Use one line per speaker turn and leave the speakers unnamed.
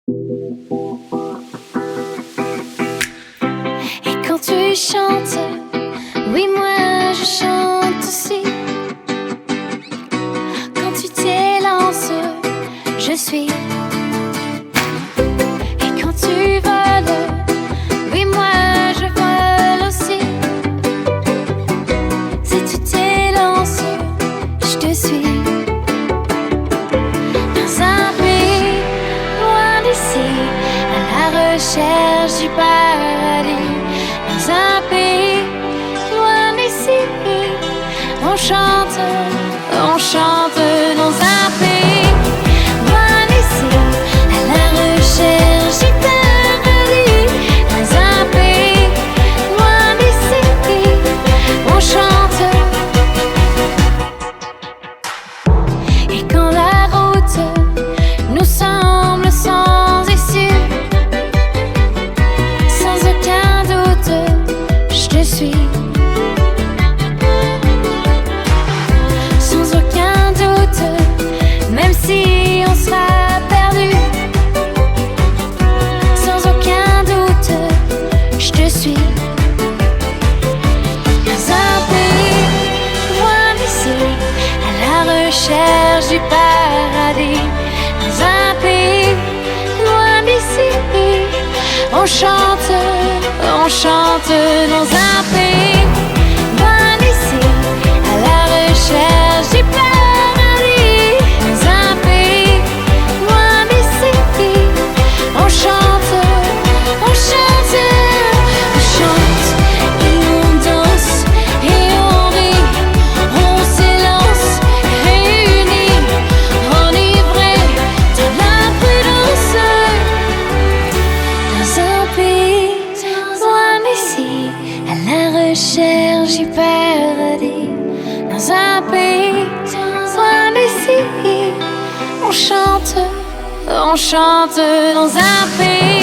Et quand tu chantes, oui moi je chante aussi. Quand tu t'élances, je suis. Et quand tu voles, oui moi je vole aussi. Si tu t'élances, je te suis. Dans un pays loin d'ici, à la recherche du paradis. Dans un pays loin d'ici, on chante dans un pays loin d'ici, à la recherche du paradis. Dans un pays loin d'ici, on chante. Et quand la route nous semble sans issue, sans aucun doute, je te suis. Sans aucun doute, même si on sera perdu. Sans aucun doute, je te suis. Dans un pays loin d'ici, à la recherche du paradis. Dans un pays loin d'ici, on chante dans un pays loin d'ici, à la recherche du paradis. Dans un pays loin d'ici, on chante et on danse et on rit, on s'élance, réunis, enivrés de la prudence. Dans un pays loin d'ici, à la recherche du paradis. Dans un pays loin d'ici, on chante dans un pays